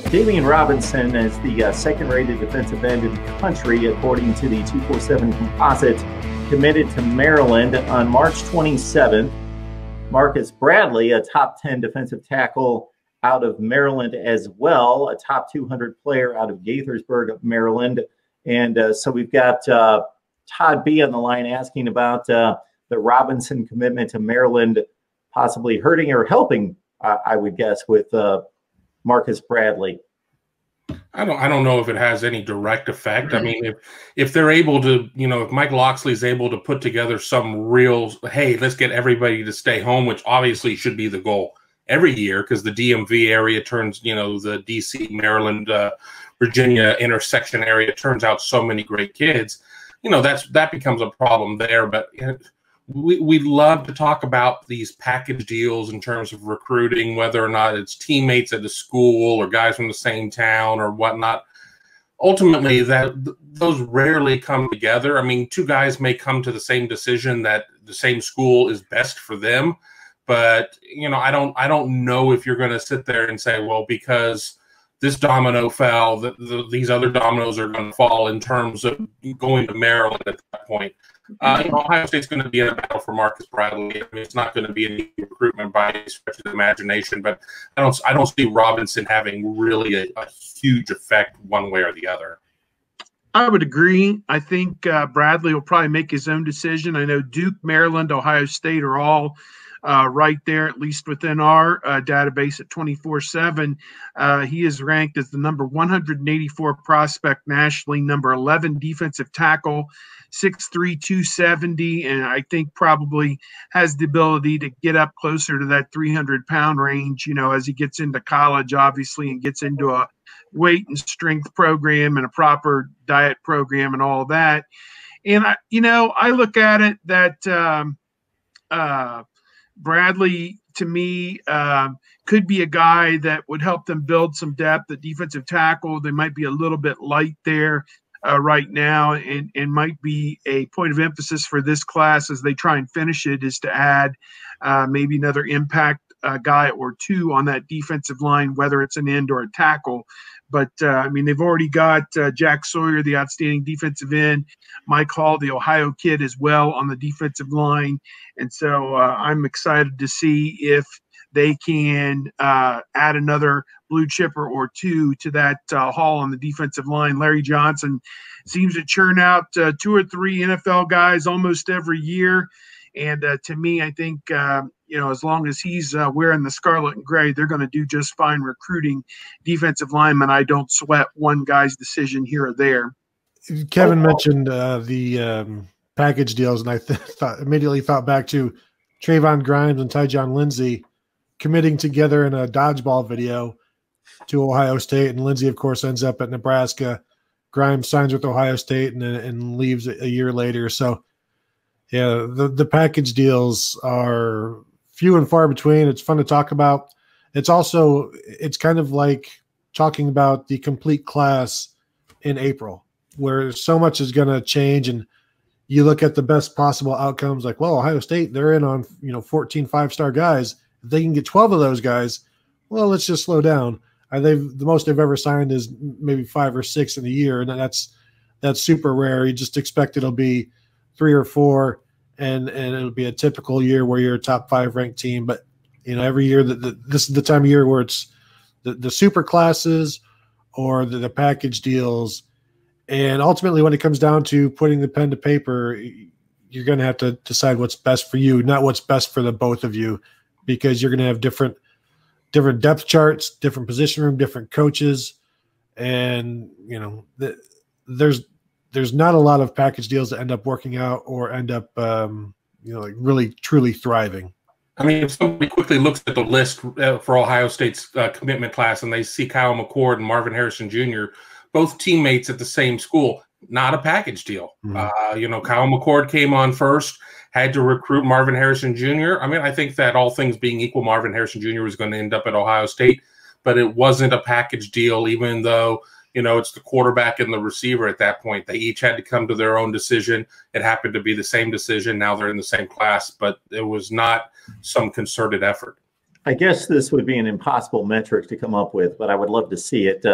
Demeioun Robinson is the second-rated defensive end in the country, according to the 247 composite, committed to Maryland on March 27th. Marcus Bradley, a top 10 defensive tackle out of Maryland as well, a top 200 player out of Gaithersburg, Maryland. And so we've got Todd B on the line asking about the Robinson commitment to Maryland possibly hurting or helping, I would guess, with Marcus Bradley. I don't know if it has any direct effect. I mean, if they're able to, if Mike Locksley's able to put together some real, hey, let's get everybody to stay home, which obviously should be the goal every year, because the DMV area turns, the DC, Maryland, Virginia intersection area turns out so many great kids. That becomes a problem there. But we love to talk about these package deals in terms of recruiting, whether or not it's teammates at the school or guys from the same town or whatnot. Ultimately, those rarely come together. I mean, two guys may come to the same decision that the same school is best for them, but I don't know if you're going to sit there and say, well, because this domino fell, these other dominoes are going to fall in terms of going to Maryland at that point. Ohio State's going to be in a battle for Marcus Bradley. I mean, it's not going to be any recruitment by any stretch of the imagination, but I don't see Robinson having really a huge effect one way or the other. I would agree. I think Bradley will probably make his own decision. I know Duke, Maryland, Ohio State are all right there, at least within our database at 24/7. He is ranked as the number 184 prospect nationally, number 11 defensive tackle, 6'3", 270, and I think probably has the ability to get up closer to that 300-pound range, as he gets into college, obviously, and gets into a weight and strength program and a proper diet program and all of that. And, I look at it that Bradley, to me, could be a guy that would help them build some depth at defensive tackle. They might be a little bit light there right now, and might be a point of emphasis for this class as they try and finish it, is to add maybe another impact guy or two on that defensive line, whether it's an end or a tackle. But, they've already got Jack Sawyer, the outstanding defensive end, Mike Hall, the Ohio kid, as well on the defensive line. And so I'm excited to see if they can add another blue chipper or two to that haul on the defensive line. Larry Johnson seems to churn out 2 or 3 NFL guys almost every year. And to me, I think, as long as he's wearing the scarlet and gray, they're going to do just fine recruiting defensive linemen. I don't sweat one guy's decision here or there. Kevin mentioned the package deals, and I immediately thought back to Trayvon Grimes and Tyjon Lindsey committing together in a dodgeball video to Ohio State, and Lindsey, of course, ends up at Nebraska. Grimes signs with Ohio State and leaves a year later. So, yeah, the package deals are few and far between. It's fun to talk about. It's kind of like talking about the complete class in April, where so much is going to change, and you look at the best possible outcomes, like, well, Ohio State, they're in on 14 5-star guys. If they can get 12 of those guys, well, let's just slow down. The most they've ever signed is maybe 5 or 6 in a year, and that's super rare. You just expect it'll be 3 or 4, and it'll be a typical year where you're a top 5 ranked team. But every year this is the time of year where it's the super classes or the package deals, and ultimately when it comes down to putting the pen to paper, you're going to have to decide what's best for you, not what's best for the both of you, because you're going to have different depth charts, different position room, different coaches, and there's not a lot of package deals that end up working out or end up like really truly thriving. I mean, if somebody quickly looks at the list for Ohio State's commitment class and they see Kyle McCord and Marvin Harrison Jr., both teammates at the same school, not a package deal. Mm-hmm. Kyle McCord came on first, had to recruit Marvin Harrison Jr. I mean, I think that all things being equal, Marvin Harrison Jr. was going to end up at Ohio State, but it wasn't a package deal, even though, it's the quarterback and the receiver at that point. They each had to come to their own decision. It happened to be the same decision. Now they're in the same class, but it was not some concerted effort. I guess this would be an impossible metric to come up with, but I would love to see it.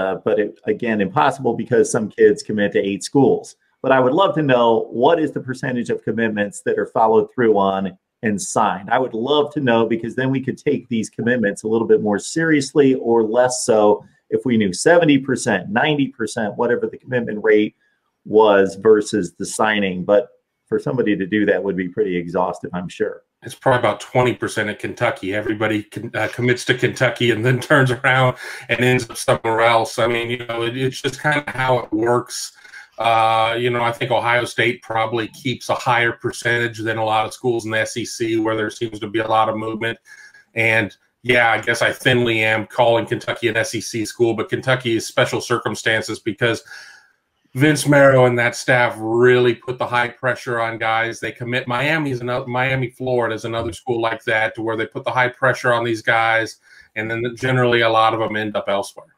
Again, impossible because some kids commit to 8 schools. But I would love to know, what is the percentage of commitments that are followed through on and signed? I would love to know, because then we could take these commitments a little bit more seriously or less so if we knew 70%, 90%, whatever the commitment rate was versus the signing. But for somebody to do that would be pretty exhaustive, I'm sure. It's probably about 20% at Kentucky. Everybody commits to Kentucky and then turns around and ends up somewhere else. I mean, it's just kind of how it works. I think Ohio State probably keeps a higher percentage than a lot of schools in the SEC, where there seems to be a lot of movement. And yeah, I guess I thinly am calling Kentucky an SEC school, but Kentucky is special circumstances because Vince Marrow and that staff really put the high pressure on guys. They commit. Miami, Florida is another school like that, to where they put the high pressure on these guys, and then generally a lot of them end up elsewhere.